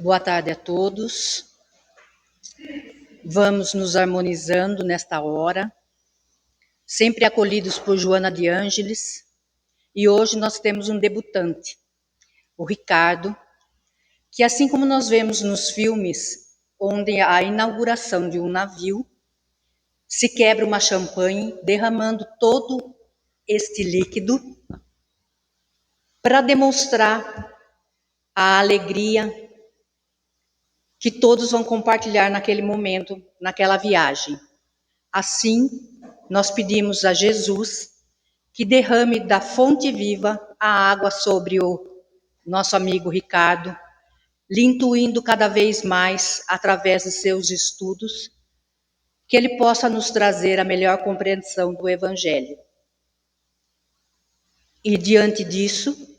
Boa tarde a todos. Vamos nos harmonizando nesta hora, sempre acolhidos por Joana de Ângeles, e hoje nós temos um debutante, o Ricardo, que assim como nós vemos nos filmes, onde a inauguração de um navio, se quebra uma champanhe, derramando todo este líquido para demonstrar a alegria que todos vão compartilhar naquele momento, naquela viagem. Assim, nós pedimos a Jesus que derrame da fonte viva a água sobre o nosso amigo Ricardo, lhe intuindo cada vez mais, através de seus estudos, que ele possa nos trazer a melhor compreensão do Evangelho. E diante disso,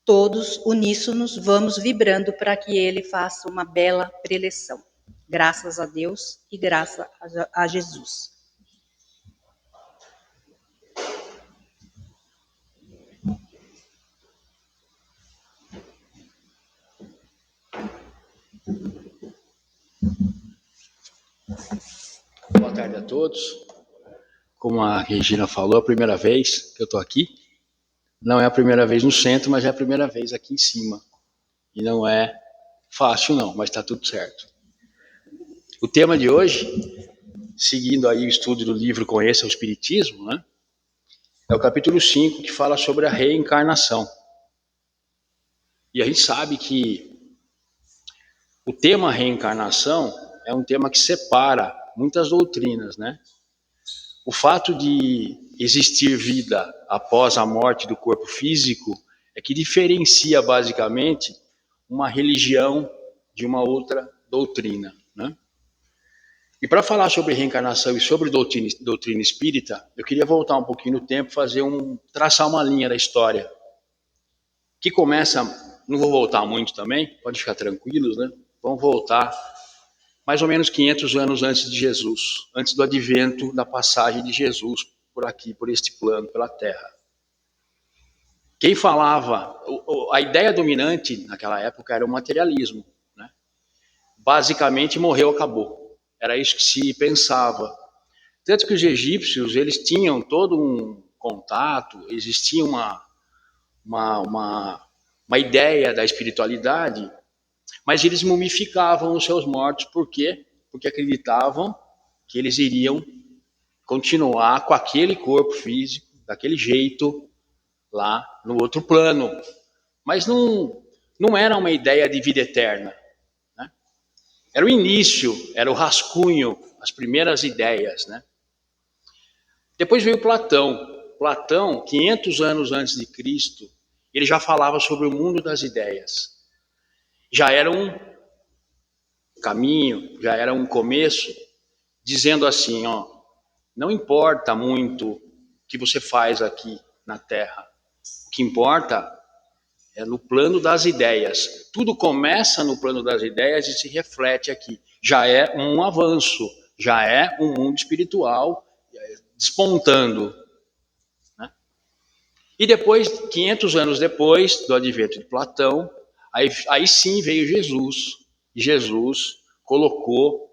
todos uníssonos vamos vibrando para que ele faça uma bela preleção. Graças a Deus e graças a Jesus. Boa tarde a todos. Como a Regina falou, é a primeira vez que eu estou aqui. Não é a primeira vez no centro, mas é a primeira vez aqui em cima. E não é fácil não, mas está tudo certo. O tema de hoje, seguindo aí o estudo do livro Conheça o Espiritismo, né? É o capítulo 5, que fala sobre a reencarnação. E a gente sabe que o tema reencarnação é um tema que separa muitas doutrinas, né? O fato de existir vida após a morte do corpo físico é que diferencia basicamente uma religião de uma outra doutrina, né? E para falar sobre reencarnação e sobre doutrina espírita, eu queria voltar um pouquinho no tempo, traçar uma linha da história, que começa, não vou voltar muito também, pode ficar tranquilos, né? Vamos voltar mais ou menos 500 anos antes de Jesus, antes do advento da passagem de Jesus por aqui, por este plano, pela Terra. Quem falava, a ideia dominante naquela época era o materialismo, né? Basicamente, morreu, acabou. Era isso que se pensava. Tanto que os egípcios, eles tinham todo um contato, existia uma ideia da espiritualidade, mas eles mumificavam os seus mortos. Por quê? Porque acreditavam que eles iriam continuar com aquele corpo físico, daquele jeito, lá no outro plano. Mas não era uma ideia de vida eterna, né? Era o início, era o rascunho, as primeiras ideias, né? Depois veio Platão. Platão, 500 anos antes de Cristo, ele já falava sobre o mundo das ideias. Já era um caminho, já era um começo, dizendo assim, ó, não importa muito o que você faz aqui na Terra. O que importa é no plano das ideias. Tudo começa no plano das ideias e se reflete aqui. Já é um avanço, já é um mundo espiritual despontando, né? E depois, 500 anos depois do advento de Platão, aí sim veio Jesus. E Jesus colocou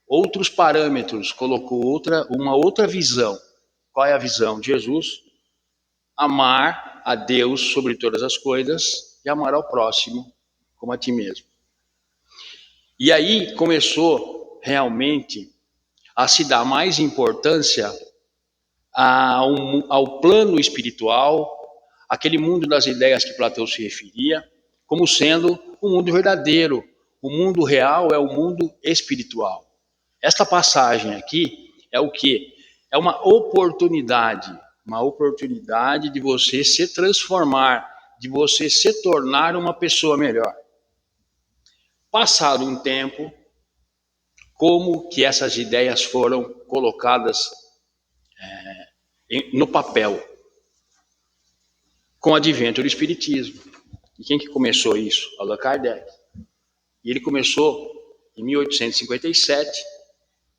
outros parâmetros, colocou uma outra visão. Qual é a visão de Jesus? Amar a Deus sobre todas as coisas e amar ao próximo como a ti mesmo. E aí começou realmente a se dar mais importância ao plano espiritual, aquele mundo das ideias que Platão se referia, como sendo o mundo verdadeiro. O mundo real é o mundo espiritual. Esta passagem aqui é o quê? É uma oportunidade de você se transformar, de você se tornar uma pessoa melhor. Passado um tempo, como que essas ideias foram colocadas no papel? Com o advento do Espiritismo. E quem que começou isso? Allan Kardec. E ele começou em 1857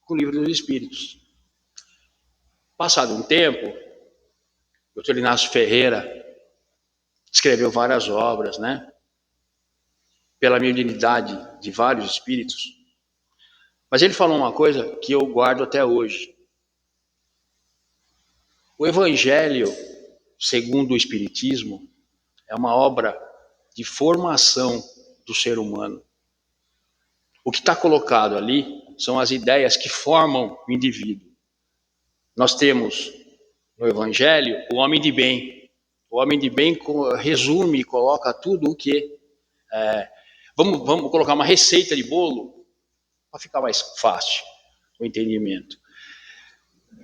com o Livro dos Espíritos. Passado um tempo, o Dr. Inácio Ferreira escreveu várias obras, né? pela mediunidade de vários espíritos. Mas ele falou uma coisa que eu guardo até hoje. O Evangelho, segundo o Espiritismo, é uma obra de formação do ser humano. O que está colocado ali são as ideias que formam o indivíduo. Nós temos no Evangelho o homem de bem. O homem de bem resume e coloca tudo o que... Vamos colocar uma receita de bolo para ficar mais fácil o entendimento.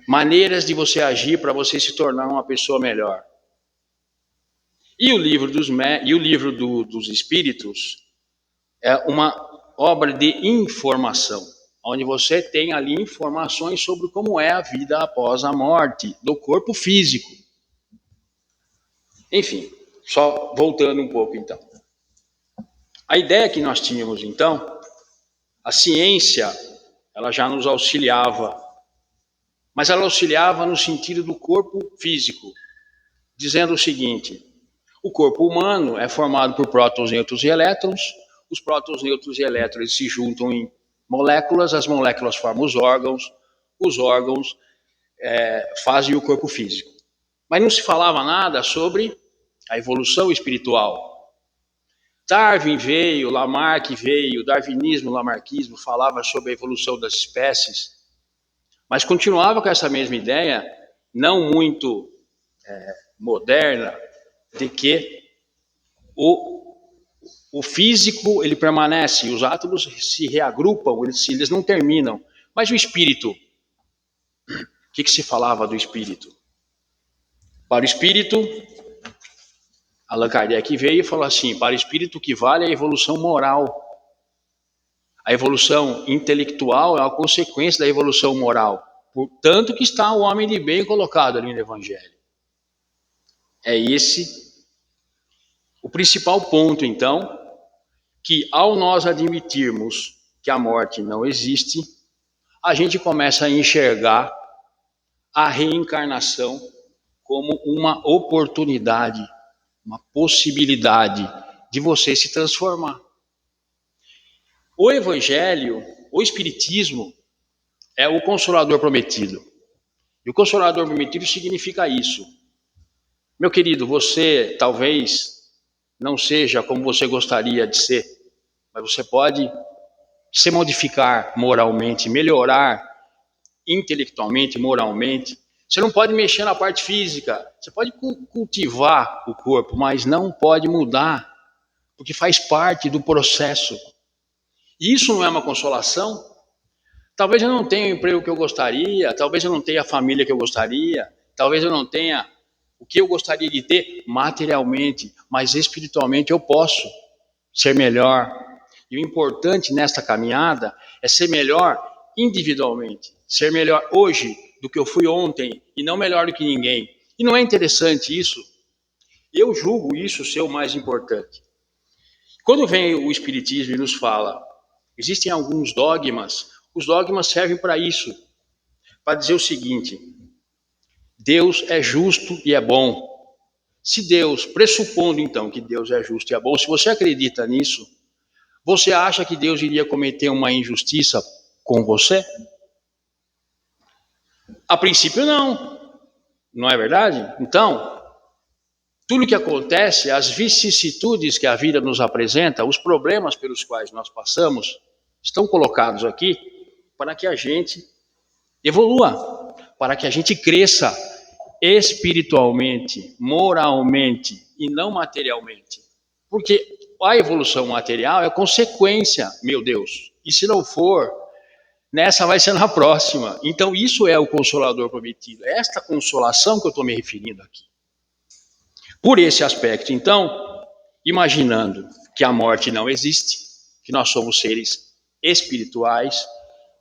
Maneiras de você agir para você se tornar uma pessoa melhor. E o livro dos Espíritos é uma obra de informação, onde você tem ali informações sobre como é a vida após a morte do corpo físico. Enfim, só voltando um pouco então. A ideia que nós tínhamos então, a ciência, ela já nos auxiliava, mas ela auxiliava no sentido do corpo físico, dizendo o seguinte: o corpo humano é formado por prótons, nêutrons e elétrons. Os prótons, nêutrons e elétrons se juntam em moléculas, as moléculas formam os órgãos fazem o corpo físico. Mas não se falava nada sobre a evolução espiritual. Darwin veio, Lamarck veio, darwinismo, lamarckismo falava sobre a evolução das espécies, mas continuava com essa mesma ideia, não muito moderna, de que o físico ele permanece, os átomos se reagrupam, eles não terminam. Mas o espírito, o que se falava do espírito? Para o espírito, Allan Kardec veio e falou assim: para o espírito o que vale é a evolução moral. A evolução intelectual é uma consequência da evolução moral. Portanto que está o homem de bem colocado ali no Evangelho. É esse o principal ponto, então, que ao nós admitirmos que a morte não existe, a gente começa a enxergar a reencarnação como uma oportunidade, uma possibilidade de você se transformar. O Evangelho, o Espiritismo, é o Consolador prometido. E o Consolador prometido significa isso. Meu querido, você talvez não seja como você gostaria de ser, mas você pode se modificar moralmente, melhorar intelectualmente, moralmente. Você não pode mexer na parte física, você pode cultivar o corpo, mas não pode mudar, porque faz parte do processo. E isso não é uma consolação? Talvez eu não tenha o emprego que eu gostaria, talvez eu não tenha a família que eu gostaria, talvez eu não tenha o que eu gostaria de ter materialmente, mas espiritualmente eu posso ser melhor. E o importante nesta caminhada é ser melhor individualmente, ser melhor hoje do que eu fui ontem e não melhor do que ninguém. E não é interessante isso? Eu julgo isso ser o mais importante. Quando vem o Espiritismo e nos fala, existem alguns dogmas, os dogmas servem para isso, para dizer o seguinte: Deus é justo e é bom. Se Deus, pressupondo então que Deus é justo e é bom, se você acredita nisso, você acha que Deus iria cometer uma injustiça com você? A princípio não, não é verdade? Então, tudo o que acontece, as vicissitudes que a vida nos apresenta, os problemas pelos quais nós passamos, estão colocados aqui para que a gente evolua, para que a gente cresça espiritualmente, moralmente e não materialmente. Porque a evolução material é consequência, meu Deus. E se não for, nessa vai ser na próxima. Então isso é o Consolador prometido. É esta consolação que eu estou me referindo aqui. Por esse aspecto, então, imaginando que a morte não existe, que nós somos seres espirituais,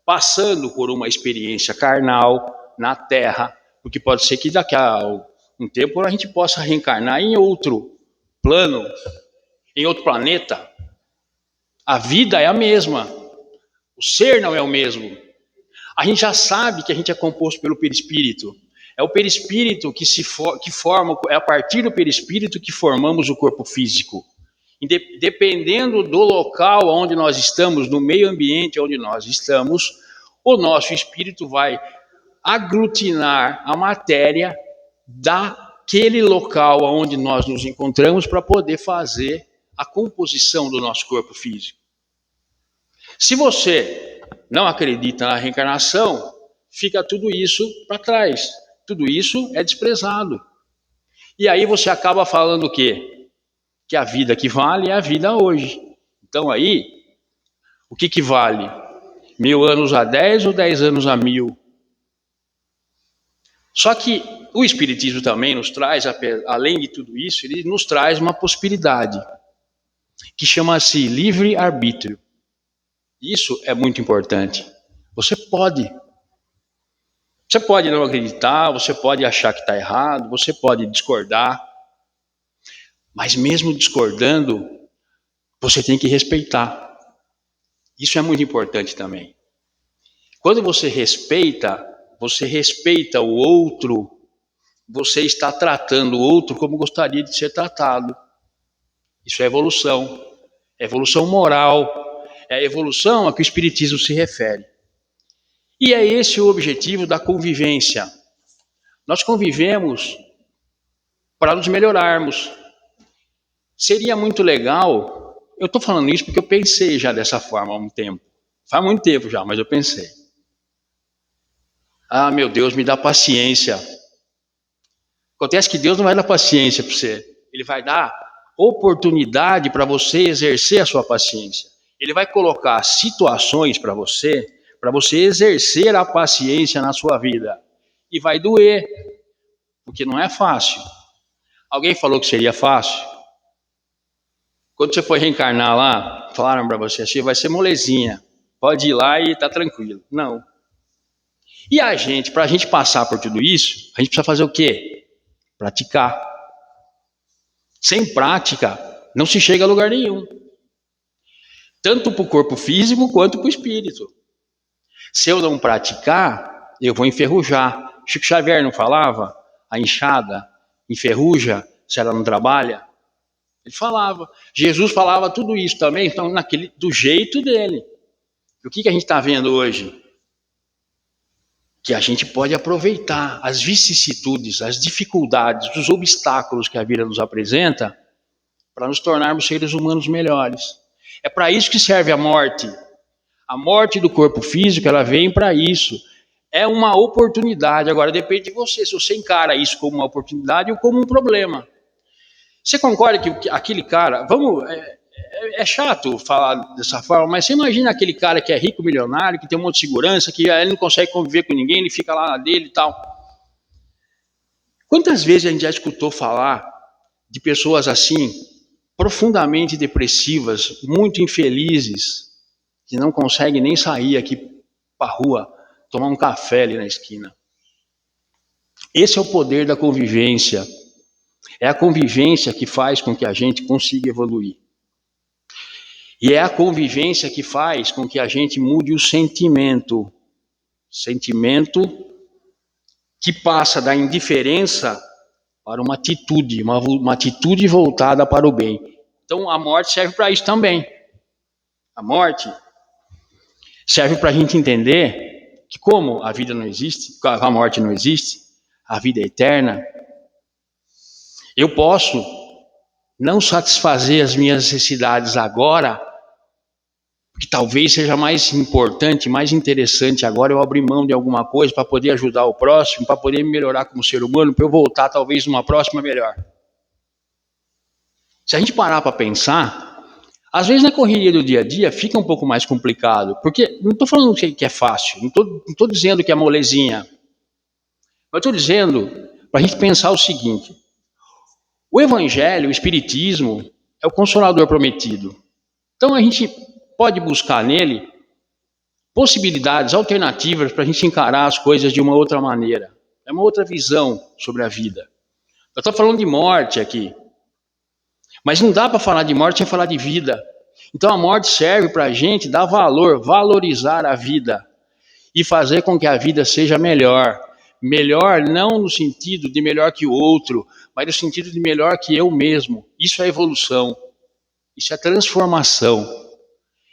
passando por uma experiência carnal na Terra, porque pode ser que daqui a um tempo a gente possa reencarnar em outro plano, em outro planeta. A vida é a mesma, o ser não é o mesmo. A gente já sabe que a gente é composto pelo perispírito. É o perispírito que forma, é a partir do perispírito que formamos o corpo físico. Dependendo do local onde nós estamos, no meio ambiente onde nós estamos, o nosso espírito vai aglutinar a matéria daquele local onde nós nos encontramos para poder fazer a composição do nosso corpo físico. Se você não acredita na reencarnação, fica tudo isso para trás. Tudo isso é desprezado. E aí você acaba falando o quê? Que a vida que vale é a vida hoje. Então aí, o que vale? 1000 anos a 10 ou 10 anos a 1000? Só que o Espiritismo também nos traz, além de tudo isso, ele nos traz uma possibilidade, que chama-se livre-arbítrio. Isso é muito importante. Você pode não acreditar, você pode achar que está errado, você pode discordar, mas mesmo discordando, você tem que respeitar. Isso é muito importante também. Quando você respeita o outro, você está tratando o outro como gostaria de ser tratado. Isso é evolução. É evolução moral. É a evolução a que o Espiritismo se refere. E é esse o objetivo da convivência. Nós convivemos para nos melhorarmos. Seria muito legal, eu estou falando isso porque eu pensei já dessa forma há um tempo. Faz muito tempo já, mas eu pensei. Ah, meu Deus, me dá paciência. Acontece que Deus não vai dar paciência para você. Ele vai dar oportunidade para você exercer a sua paciência. Ele vai colocar situações para você exercer a paciência na sua vida. E vai doer, porque não é fácil. Alguém falou que seria fácil? Quando você foi reencarnar lá, falaram para você assim, vai ser molezinha. Pode ir lá e tá tranquilo. Não. E para a gente passar por tudo isso, a gente precisa fazer o quê? Praticar. Sem prática, não se chega a lugar nenhum. Tanto para o corpo físico quanto para o espírito. Se eu não praticar, eu vou enferrujar. Chico Xavier não falava? A enxada enferruja se ela não trabalha? Ele falava. Jesus falava tudo isso também, então do jeito dele. E o que a gente está vendo hoje? Que a gente pode aproveitar as vicissitudes, as dificuldades, os obstáculos que a vida nos apresenta para nos tornarmos seres humanos melhores. É para isso que serve a morte. A morte do corpo físico, ela vem para isso. É uma oportunidade. Agora depende de você, se você encara isso como uma oportunidade ou como um problema. Você concorda que aquele cara... É chato falar dessa forma, mas você imagina aquele cara que é rico, milionário, que tem um monte de segurança, que ele não consegue conviver com ninguém, ele fica lá na dele e tal. Quantas vezes a gente já escutou falar de pessoas assim, profundamente depressivas, muito infelizes, que não conseguem nem sair aqui para a rua, tomar um café ali na esquina? Esse é o poder da convivência. É a convivência que faz com que a gente consiga evoluir. E é a convivência que faz com que a gente mude o sentimento. Sentimento que passa da indiferença para uma atitude voltada para o bem. Então a morte serve para isso também. A morte serve para a gente entender que como a vida não existe, a morte não existe, a vida é eterna, eu posso não satisfazer as minhas necessidades agora, porque talvez seja mais importante, mais interessante agora eu abrir mão de alguma coisa para poder ajudar o próximo, para poder me melhorar como ser humano, para eu voltar talvez numa próxima melhor. Se a gente parar para pensar, às vezes na correria do dia a dia fica um pouco mais complicado, porque não estou falando que é fácil, não estou dizendo que é molezinha, mas estou dizendo para a gente pensar o seguinte: o Evangelho, o Espiritismo, é o Consolador prometido. Então a gente pode buscar nele possibilidades alternativas para a gente encarar as coisas de uma outra maneira. É uma outra visão sobre a vida. Eu estou falando de morte aqui, mas não dá para falar de morte sem falar de vida. Então a morte serve para a gente dar valor, valorizar a vida e fazer com que a vida seja melhor. Melhor não no sentido de melhor que o outro, mas no sentido de melhor que eu mesmo. Isso é evolução. Isso é transformação.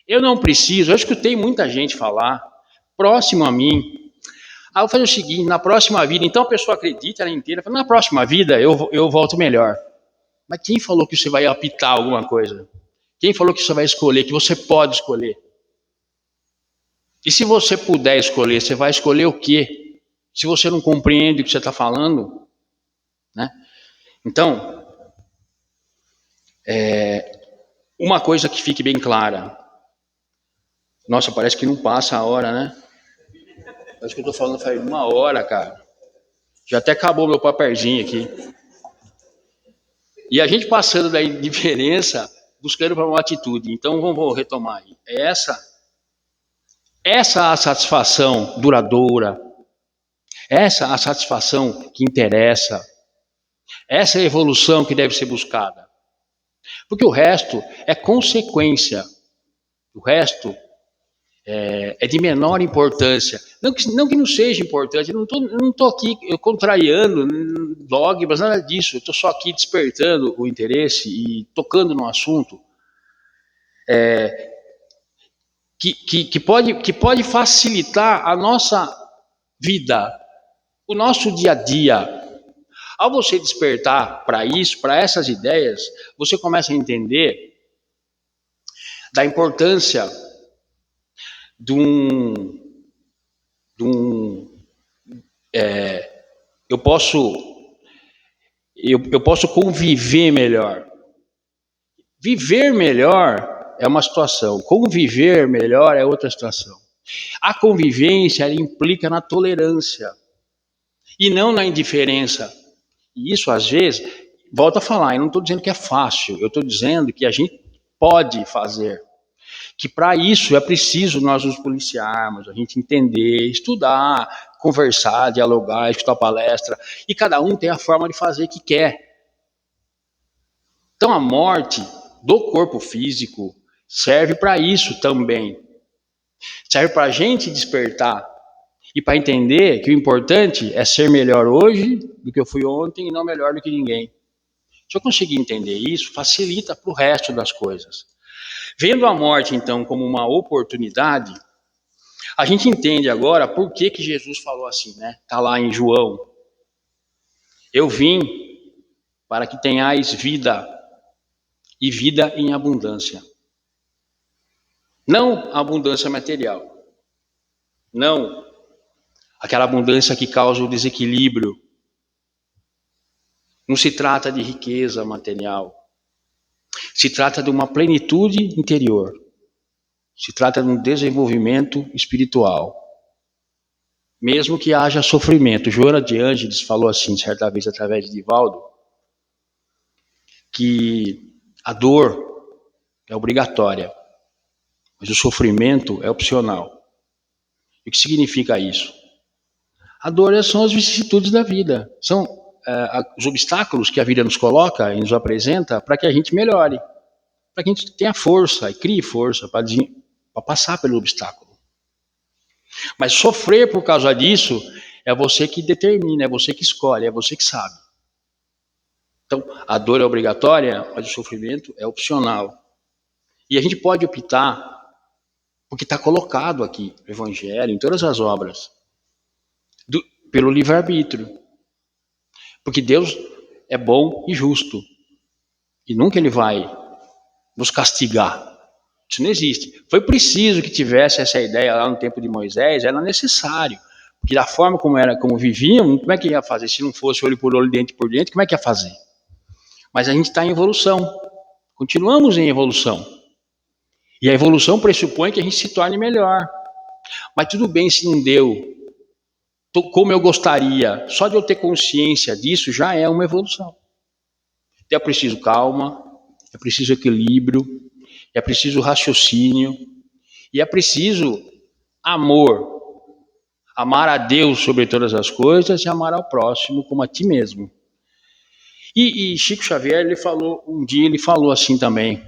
Eu não preciso, eu escutei muita gente falar, próximo a mim. Eu vou fazer o seguinte, na próxima vida, então a pessoa acredita ela inteira, fala, na próxima vida eu volto melhor. Mas quem falou que você vai optar alguma coisa? Quem falou que você vai escolher, que você pode escolher? E se você puder escolher, você vai escolher o quê? Se você não compreende o que você está falando, né? Então, uma coisa que fique bem clara. Nossa, parece que não passa a hora, né? Parece que eu estou falando faz 1 hora, cara. Já até acabou meu papelzinho aqui. E a gente passando da indiferença, buscando para uma atitude. Então, vamos retomar aí. Essa a satisfação duradoura, essa a satisfação que interessa, essa é a evolução que deve ser buscada. Porque o resto é consequência. O resto é de menor importância. Não que não seja importante, eu não estou aqui contrariando dogmas, nada disso. Eu estou só aqui despertando o interesse e tocando no assunto que pode facilitar a nossa vida, o nosso dia a dia. Ao você despertar para isso, para essas ideias, você começa a entender da importância de um eu posso conviver melhor. Viver melhor é uma situação, conviver melhor é outra situação. A convivência ela implica na tolerância e não na indiferença. E isso às vezes, volto a falar, eu não estou dizendo que é fácil, eu estou dizendo que a gente pode fazer. Que para isso é preciso nós nos policiarmos, a gente entender, estudar, conversar, dialogar, escutar palestra, e cada um tem a forma de fazer que quer. Então a morte do corpo físico serve para isso também. Serve para a gente despertar e para entender que o importante é ser melhor hoje do que eu fui ontem e não melhor do que ninguém. Se eu conseguir entender isso, facilita para o resto das coisas. Vendo a morte, então, como uma oportunidade, a gente entende agora por que Jesus falou assim, né? Está lá em João. Eu vim para que tenhais vida e vida em abundância. Não abundância material. Não aquela abundância que causa o desequilíbrio. Não se trata de riqueza material. Se trata de uma plenitude interior. Se trata de um desenvolvimento espiritual. Mesmo que haja sofrimento. Joana de Ângeles falou assim, certa vez, através de Divaldo, que a dor é obrigatória, mas o sofrimento é opcional. E o que significa isso? A dor são as vicissitudes da vida. São os obstáculos que a vida nos coloca e nos apresenta para que a gente melhore. Para que a gente tenha força e crie força para passar pelo obstáculo. Mas sofrer por causa disso é você que determina, é você que escolhe, é você que sabe. Então, a dor é obrigatória, mas o sofrimento é opcional. E a gente pode optar, porque está colocado aqui no Evangelho, em todas as obras, pelo livre-arbítrio. Porque Deus é bom e justo. E nunca Ele vai nos castigar. Isso não existe. Foi preciso que tivesse essa ideia lá no tempo de Moisés, era necessário. Porque da forma como viviam, como é que ia fazer? Se não fosse olho por olho, dente por dente, como é que ia fazer? Mas a gente está em evolução. Continuamos em evolução. E a evolução pressupõe que a gente se torne melhor. Mas tudo bem se não deu como eu gostaria. Só de eu ter consciência disso já é uma evolução. Então é preciso calma, é preciso equilíbrio, é preciso raciocínio e é preciso amor. Amar a Deus sobre todas as coisas e amar ao próximo como a ti mesmo. E Chico Xavier, um dia ele falou assim também.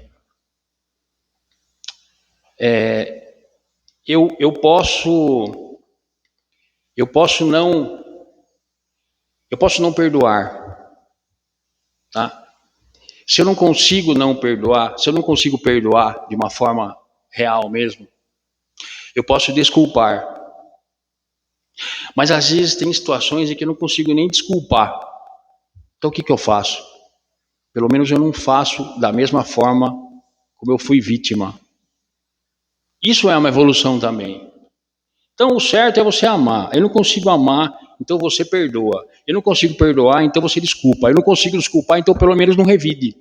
Eu posso não perdoar, tá? Se eu não consigo não perdoar, se eu não consigo perdoar de uma forma real mesmo, eu posso desculpar. Mas às vezes tem situações em que eu não consigo nem desculpar. Então o que eu faço? Pelo menos eu não faço da mesma forma como eu fui vítima. Isso é uma evolução também. Então o certo é você amar. Eu não consigo amar, então você perdoa. Eu não consigo perdoar, então você desculpa. Eu não consigo desculpar, então pelo menos não revide.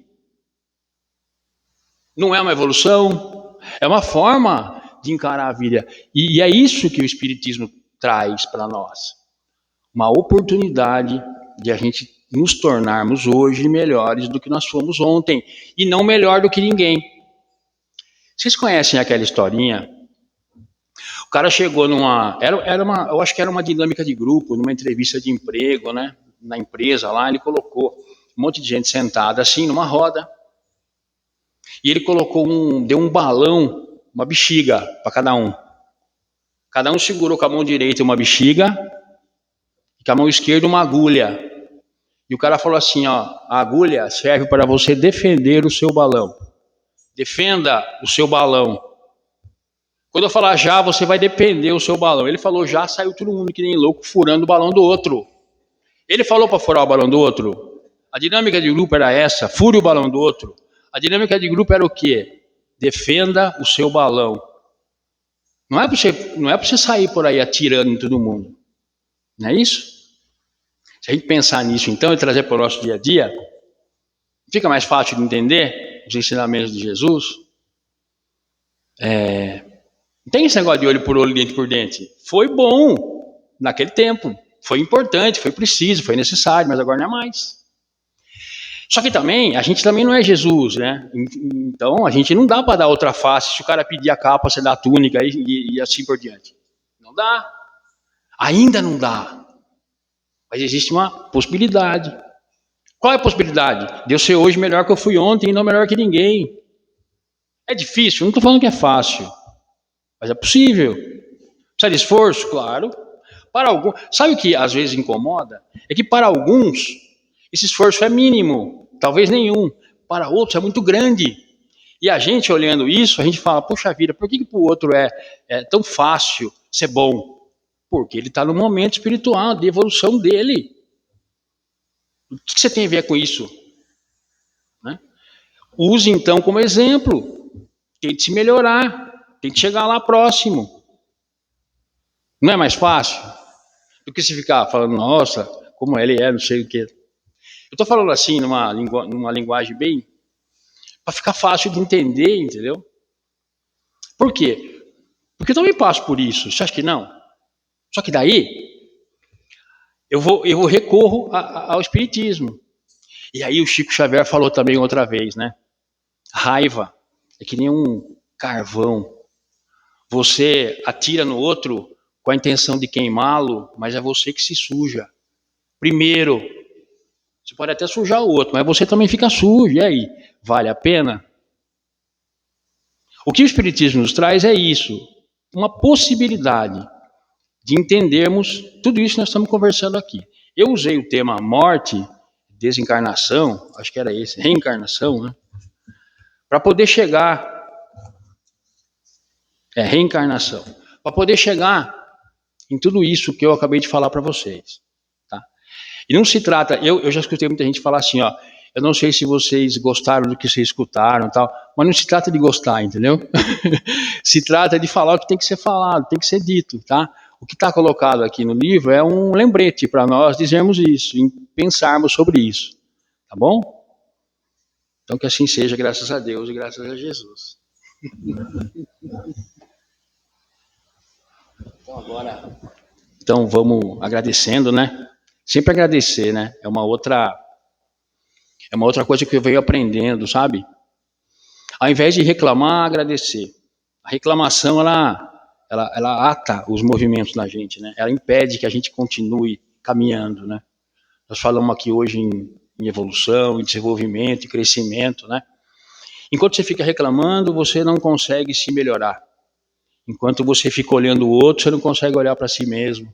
Não é uma evolução, é uma forma de encarar a vida. E é isso que o Espiritismo traz para nós. Uma oportunidade de a gente nos tornarmos hoje melhores do que nós fomos ontem. E não melhor do que ninguém. Vocês conhecem aquela historinha? O cara chegou numa... eu acho que era uma dinâmica de grupo, numa entrevista de emprego, né? Na empresa lá, ele colocou um monte de gente sentada assim, numa roda. E ele deu um balão, uma bexiga para cada um. Cada um segurou com a mão direita uma bexiga e com a mão esquerda uma agulha. E o cara falou assim, ó, a agulha serve para você defender o seu balão. Defenda o seu balão. Quando eu falar já, você vai defender o seu balão. Ele falou já, saiu todo mundo que nem louco furando o balão do outro. Ele falou para furar o balão do outro. A dinâmica de grupo era essa, fure o balão do outro. A dinâmica de grupo era o quê? Defenda o seu balão. Não é para você sair por aí atirando em todo mundo. Não é isso? Se a gente pensar nisso então e trazer para o nosso dia a dia, fica mais fácil de entender os ensinamentos de Jesus. Não tem esse negócio de olho por olho, dente por dente. Foi bom naquele tempo. Foi importante, foi preciso, foi necessário, mas agora não é mais. Só que também, a gente também não é Jesus, né? Então, a gente não dá para dar outra face. Se o cara pedir a capa, você dá a túnica e assim por diante. Não dá. Ainda não dá. Mas existe uma possibilidade. Qual é a possibilidade? De eu ser hoje melhor que eu fui ontem e não melhor que ninguém. É difícil? Não estou falando que é fácil. Mas é possível. Precisa de esforço? Claro. Para alguns, sabe o que às vezes incomoda? É que para alguns, esse esforço é mínimo, talvez nenhum. Para outros é muito grande. E a gente olhando isso, a gente fala, poxa vida, por que para o outro é tão fácil ser bom? Porque ele está no momento espiritual, de evolução dele. O que você tem a ver com isso? Né? Use então como exemplo. Tente se melhorar. Tente chegar lá próximo. Não é mais fácil? Do que se ficar falando, nossa, como ele é, não sei o quê. Eu estou falando assim, numa linguagem bem... para ficar fácil de entender, entendeu? Por quê? Porque eu também passo por isso. Você acha que não? Só que daí, eu recorro ao Espiritismo. E aí o Chico Xavier falou também outra vez, né? Raiva é que nem um carvão. Você atira no outro com a intenção de queimá-lo, mas é você que se suja. Primeiro, você pode até sujar o outro, mas você também fica sujo. E aí, vale a pena? O que o Espiritismo nos traz é isso, uma possibilidade de entendermos tudo isso que nós estamos conversando aqui. Eu usei o tema morte, desencarnação, acho que era esse, reencarnação, né? Para poder chegar... reencarnação. Para poder chegar em tudo isso que eu acabei de falar para vocês. Tá? E não se trata... Eu já escutei muita gente falar assim, ó, eu não sei se vocês gostaram do que vocês escutaram, tal, mas não se trata de gostar, entendeu? Se trata de falar o que tem que ser falado, tem que ser dito, tá? O que está colocado aqui no livro é um lembrete para nós dizermos isso, e pensarmos sobre isso, tá bom? Então que assim seja, graças a Deus e graças a Jesus. Então vamos agradecendo, né? Sempre agradecer, né? É uma outra coisa que eu venho aprendendo, sabe? Ao invés de reclamar, agradecer. A reclamação, ela ata os movimentos da gente, né? Ela impede que a gente continue caminhando, né? Nós falamos aqui hoje em evolução, em desenvolvimento, em crescimento, né? Enquanto você fica reclamando, você não consegue se melhorar. Enquanto você fica olhando o outro, você não consegue olhar para si mesmo.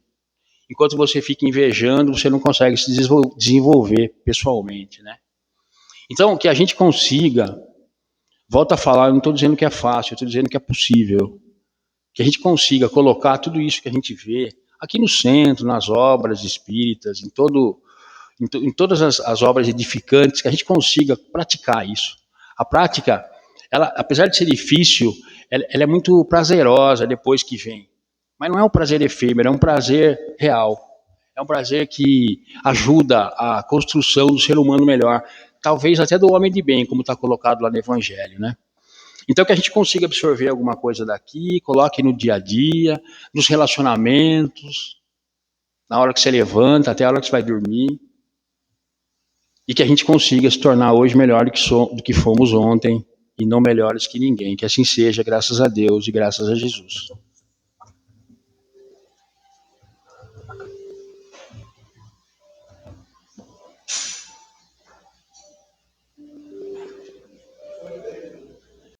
Enquanto você fica invejando, você não consegue se desenvolver pessoalmente, né? Então, que a gente consiga, volto a falar, eu não estou dizendo que é fácil, eu estou dizendo que é possível, que a gente consiga colocar tudo isso que a gente vê aqui no centro, nas obras espíritas, em todas as obras edificantes, que a gente consiga praticar isso. A prática, ela, apesar de ser difícil, ela é muito prazerosa depois que vem. Mas não é um prazer efêmero, é um prazer real. É um prazer que ajuda a construção do ser humano melhor, talvez até do homem de bem, como está colocado lá no Evangelho, né? Então, que a gente consiga absorver alguma coisa daqui, coloque no dia a dia, nos relacionamentos, na hora que você levanta, até a hora que você vai dormir, e que a gente consiga se tornar hoje melhor do que fomos ontem, e não melhores que ninguém. Que assim seja, graças a Deus e graças a Jesus.